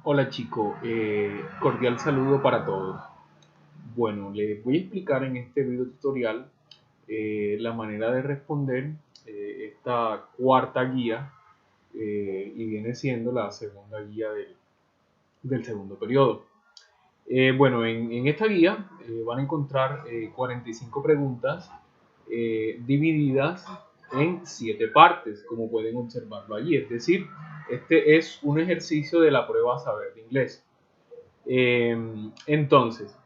Hola chicos, cordial saludo para todos. Bueno, les voy a explicar en este video tutorial la manera de responder esta cuarta guía y viene siendo la segunda guía del segundo periodo. Bueno, en esta guía van a encontrar 45 preguntas divididas en 7 partes, como pueden observarlo allí. Es decir, este es un ejercicio de la prueba Saber de Inglés. Entonces,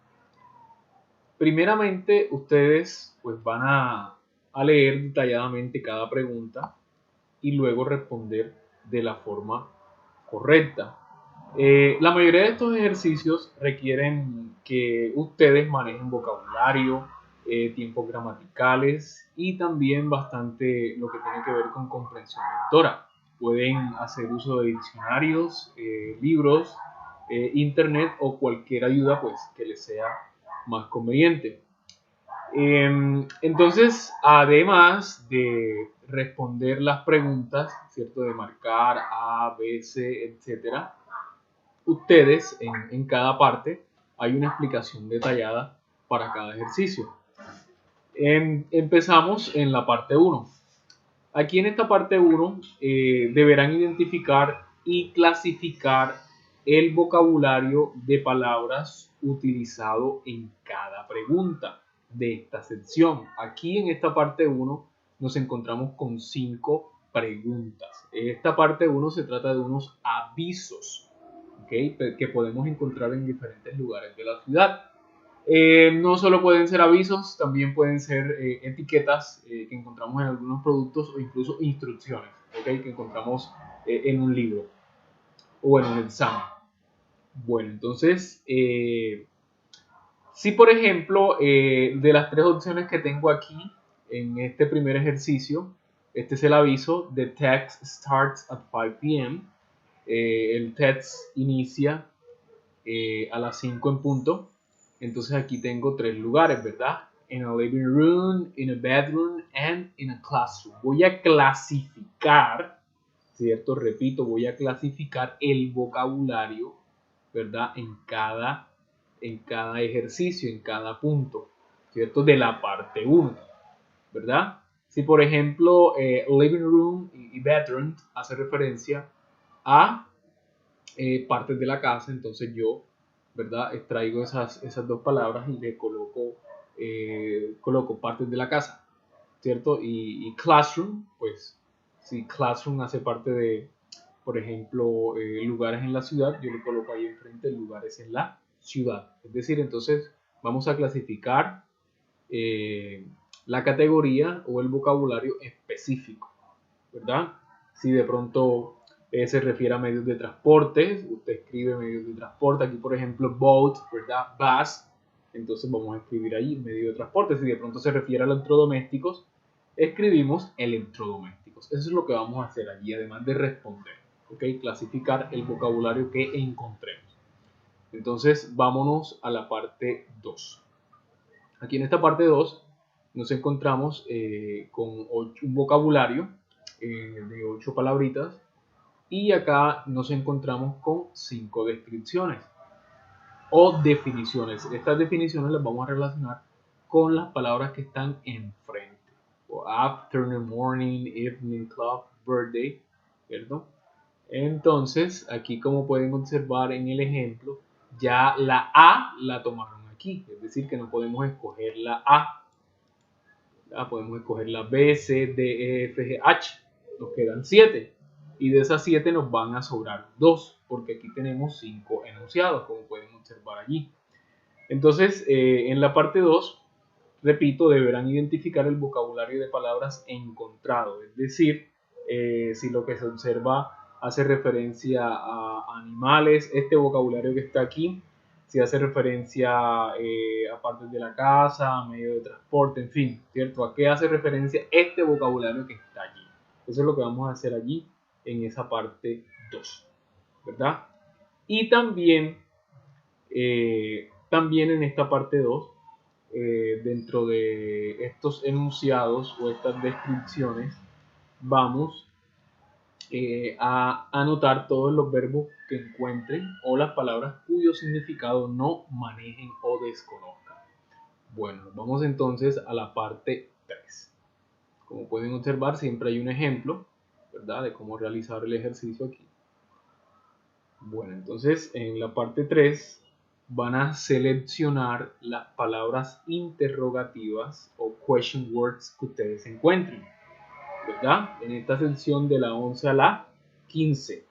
primeramente ustedes pues van a leer detalladamente cada pregunta y luego responder de la forma correcta. La mayoría de estos ejercicios requieren que ustedes manejen vocabulario, tiempos gramaticales y también bastante lo que tiene que ver con comprensión lectora. Pueden hacer uso de diccionarios, libros, internet o cualquier ayuda pues que les sea más conveniente. Entonces, además de responder las preguntas, ¿cierto? De marcar A, B, C, etcétera, ustedes en cada parte hay una explicación detallada para cada ejercicio. Empezamos en la parte 1. Aquí en esta parte 1 deberán identificar y clasificar el vocabulario de palabras utilizado en cada pregunta de esta sección. Aquí en esta parte 1 nos encontramos con 5 preguntas. Esta parte 1 se trata de unos avisos, ¿okay?, que podemos encontrar en diferentes lugares de la ciudad. No solo pueden ser avisos, también pueden ser etiquetas que encontramos en algunos productos o incluso instrucciones, ¿okay?, que encontramos en un libro o en un examen. Bueno, entonces, si por ejemplo de las 3 opciones que tengo aquí en este primer ejercicio, este es el aviso: The text starts at 5 p.m. El text inicia a las 5 en punto. Entonces aquí tengo 3 lugares, ¿verdad? In a living room, in a bedroom and in a classroom. Voy a clasificar, ¿cierto? Repito, voy a clasificar el vocabulario, ¿verdad? En cada ejercicio, en cada punto, ¿cierto? De la parte 1, ¿verdad? Si por ejemplo living room y bedroom hace referencia a partes de la casa, entonces yo, ¿verdad?, extraigo esas dos palabras y le coloco partes de la casa, ¿cierto? Y classroom, pues si classroom hace parte de, por ejemplo, lugares en la ciudad, yo le coloco ahí enfrente lugares en la ciudad. Es decir, entonces vamos a clasificar la categoría o el vocabulario específico, ¿verdad? Si de pronto se refiere a medios de transporte, usted escribe medios de transporte, aquí por ejemplo boat, ¿verdad? Bus, entonces vamos a escribir ahí medio de transporte. Si de pronto se refiere a electrodomésticos, escribimos electrodomésticos. Eso es lo que vamos a hacer allí, además de responder, ¿ok? Clasificar el vocabulario que encontremos. Entonces vámonos a la parte 2. Aquí en esta parte 2 nos encontramos con un vocabulario de 8 palabritas y acá nos encontramos con 5 descripciones o definiciones. Estas definiciones las vamos a relacionar con las palabras que están enfrente: o afternoon, morning, evening, club, birthday, ¿cierto? Entonces, aquí como pueden observar en el ejemplo, ya la A la tomaron aquí, es decir, que no podemos escoger la A. Podemos escoger la B, C, D, E, F, G, H. Nos quedan 7. Y de esas 7 nos van a sobrar 2, porque aquí tenemos 5 enunciados, como pueden observar allí. Entonces, en la parte 2, repito, deberán identificar el vocabulario de palabras encontrado. Es decir, si lo que se observa hace referencia a animales, este vocabulario que está aquí, si hace referencia a partes de la casa, a medio de transporte, en fin, ¿cierto? ¿A qué hace referencia este vocabulario que está allí? Eso es lo que vamos a hacer allí en esa parte 2, ¿verdad? Y también en esta parte 2, dentro de estos enunciados o estas descripciones, vamos a anotar todos los verbos que encuentren o las palabras cuyo significado no manejen o desconozcan. Bueno, vamos entonces a la parte 3. Como pueden observar, siempre hay un ejemplo, ¿verdad?, de cómo realizar el ejercicio aquí. Bueno, entonces en la parte 3 van a seleccionar las palabras interrogativas o question words que ustedes encuentren, ¿verdad? En esta sección de la 11 a la 15.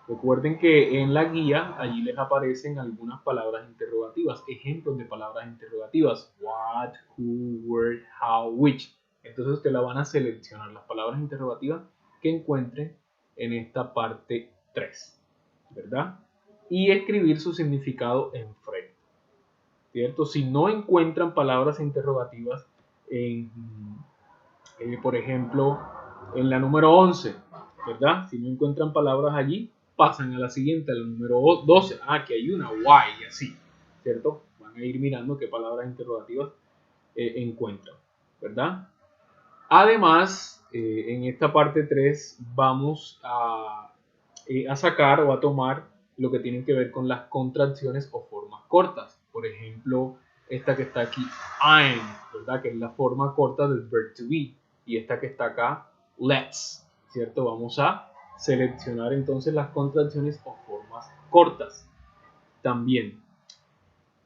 Recuerden que en la guía allí les aparecen algunas palabras interrogativas, ejemplos de palabras interrogativas: what, who, where, how, which. Entonces ustedes la van a seleccionar las palabras interrogativas que encuentren en esta parte 3, ¿verdad? Y escribir su significado enfrente, ¿cierto? Si no encuentran palabras interrogativas por ejemplo, en la número 11, ¿verdad? Si no encuentran palabras allí, pasan a la siguiente, a la número 12. Aquí hay una, why, y así, ¿cierto? Van a ir mirando qué palabras interrogativas encuentran, ¿verdad? Además, en esta parte 3 vamos a sacar o a tomar lo que tienen que ver con las contracciones o formas cortas. Por ejemplo, esta que está aquí, I'm, ¿verdad?, que es la forma corta del verb to be. Y esta que está acá, let's, ¿cierto? Vamos a seleccionar entonces las contracciones o formas cortas también.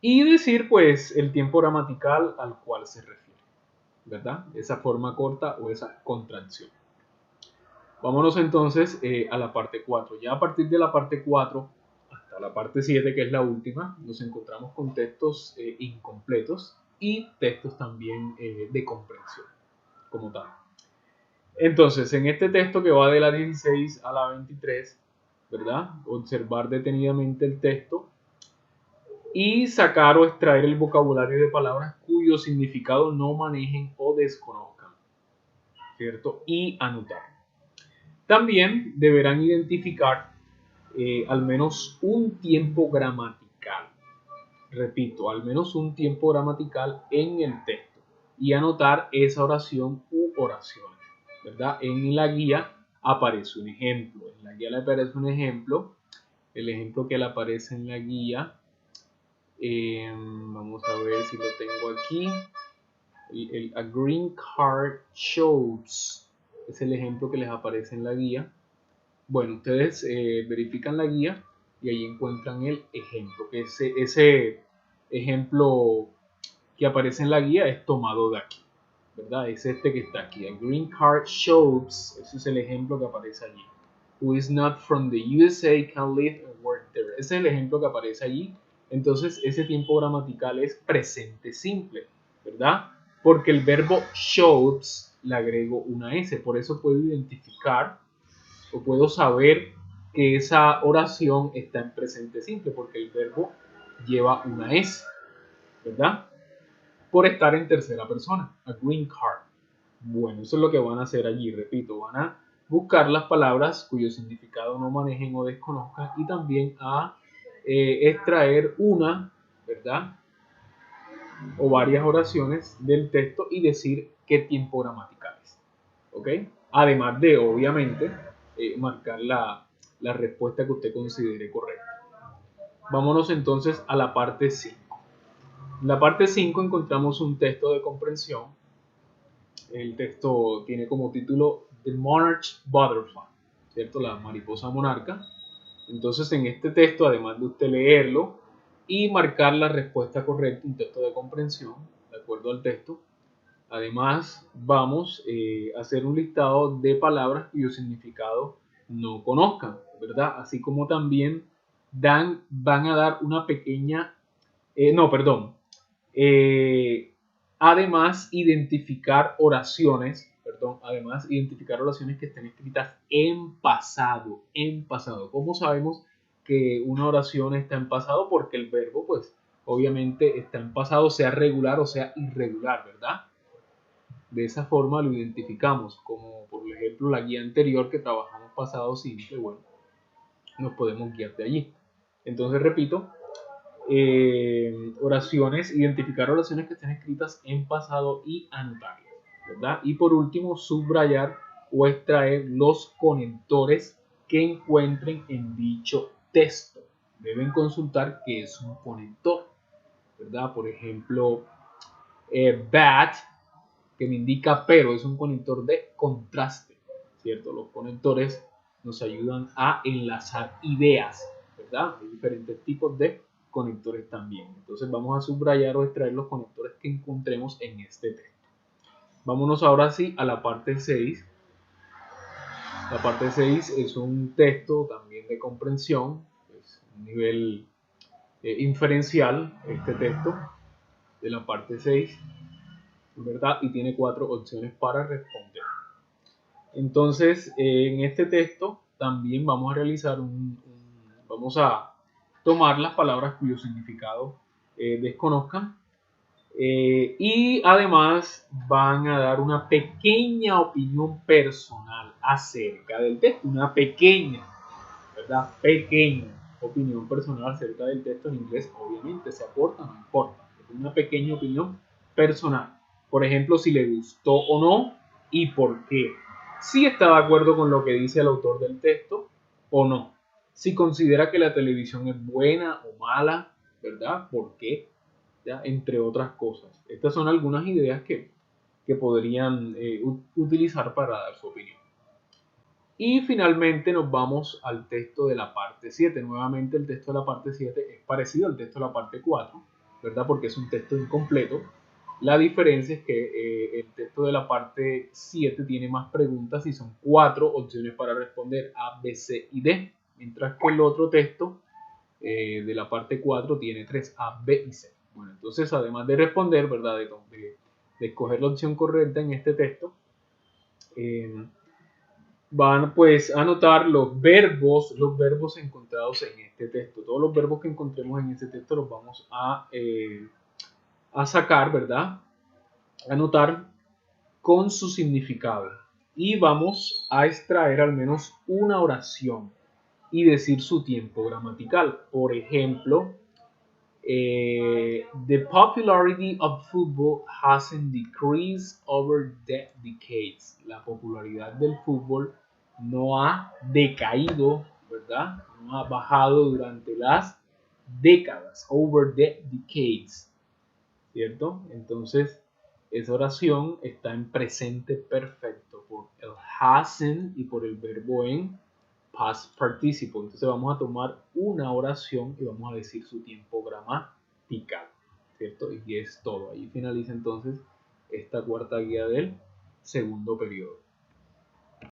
Y decir, pues, el tiempo gramatical al cual se refiere, ¿verdad? Esa forma corta o esa contracción. Vámonos entonces a la parte 4. Ya a partir de la parte 4 hasta la parte 7, que es la última, nos encontramos con textos incompletos y textos también de comprensión como tal. Entonces, en este texto que va de la 16 a la 23, ¿verdad? Observar detenidamente el texto y sacar o extraer el vocabulario de palabras cuyo significado no manejen o desconozcan, ¿cierto? Y anotar. También deberán identificar al menos un tiempo gramatical. Repito, al menos un tiempo gramatical en el texto y anotar esa oración u oraciones, ¿verdad? En la guía aparece un ejemplo. En la guía le aparece un ejemplo. El ejemplo que le aparece en la guía, vamos a ver si lo tengo aquí. A green card shows es el ejemplo que les aparece en la guía. Bueno, ustedes verifican la guía y ahí encuentran el ejemplo, que ese ejemplo que aparece en la guía es tomado de aquí, ¿verdad? Es este que está aquí. A green card shows, ese es el ejemplo que aparece allí. Who is not from the USA can live and work there. Ese es el ejemplo que aparece allí. Entonces, ese tiempo gramatical es presente simple, ¿verdad? Porque el verbo shows le agrego una S, por eso puedo identificar o puedo saber que esa oración está en presente simple, porque el verbo lleva una S, ¿verdad? Por estar en tercera persona, a green card. Bueno, eso es lo que van a hacer allí, repito, van a buscar las palabras cuyo significado no manejen o desconozcan y también a extraer una, ¿verdad?, o varias oraciones del texto y decir qué tiempo gramatical es, ¿ok? Además de, obviamente, marcar la respuesta que usted considere correcta. Vámonos entonces a la parte 5. En la parte 5 encontramos un texto de comprensión. El texto tiene como título The Monarch Butterfly, ¿cierto? La mariposa monarca. Entonces, en este texto, además de usted leerlo y marcar la respuesta correcta, un texto de comprensión, de acuerdo al texto, además vamos a hacer un listado de palabras cuyo significado no conozcan, ¿verdad? Así como también van a dar una pequeña, además identificar oraciones que estén escritas en pasado, en pasado. ¿Cómo sabemos que una oración está en pasado? Porque el verbo, pues, obviamente está en pasado, sea regular o sea irregular, ¿verdad? De esa forma lo identificamos, como por ejemplo la guía anterior que trabajamos pasado simple, bueno, nos podemos guiar de allí. Entonces, repito, identificar oraciones que estén escritas en pasado y anotarlas, ¿verdad? Y por último, subrayar o extraer los conectores que encuentren en dicho texto. Deben consultar qué es un conector, ¿verdad? Por ejemplo, bad, que me indica pero, es un conector de contraste, ¿cierto? Los conectores nos ayudan a enlazar ideas, ¿verdad? Hay diferentes tipos de conectores también. Entonces vamos a subrayar o extraer los conectores que encontremos en este texto. Vámonos ahora sí a la parte 6. La parte 6 es un texto también de comprensión, es un nivel inferencial este texto de la parte 6, ¿verdad? Y tiene 4 opciones para responder. Entonces, en este texto también vamos a realizar vamos a tomar las palabras cuyo significado desconozcan, y además van a dar una pequeña opinión personal acerca del texto, una pequeña, ¿verdad? Pequeña opinión personal acerca del texto. En inglés obviamente se aporta, no importa, una pequeña opinión personal. Por ejemplo, si le gustó o no y por qué. Si está de acuerdo con lo que dice el autor del texto o no. Si considera que la televisión es buena o mala, ¿verdad? ¿Por qué? ¿Ya? Entre otras cosas. Estas son algunas ideas que podrían utilizar para dar su opinión. Y finalmente nos vamos al texto de la parte 7. Nuevamente el texto de la parte 7 es parecido al texto de la parte 4, ¿verdad? Porque es un texto incompleto. La diferencia es que el texto de la parte 7 tiene más preguntas y son 4 opciones para responder: A, B, C y D. Mientras que el otro texto de la parte 4 tiene 3: A, B y C. Bueno, entonces además de responder, ¿verdad? De escoger la opción correcta en este texto, van pues a anotar los verbos encontrados en este texto. Todos los verbos que encontremos en este texto los vamos a sacar, ¿verdad? A anotar con su significado. Y vamos a extraer al menos una oración y decir su tiempo gramatical. Por ejemplo, the popularity of football hasn't decreased over the decades. La popularidad del fútbol no ha decaído, ¿verdad? No ha bajado durante las décadas, over the decades, ¿cierto? Entonces, esa oración está en presente perfecto por el hasn't y por el verbo en past participle. Entonces vamos a tomar una oración y vamos a decir su tiempo gramatical, ¿cierto? Y es todo. Ahí finaliza entonces esta cuarta guía del segundo periodo.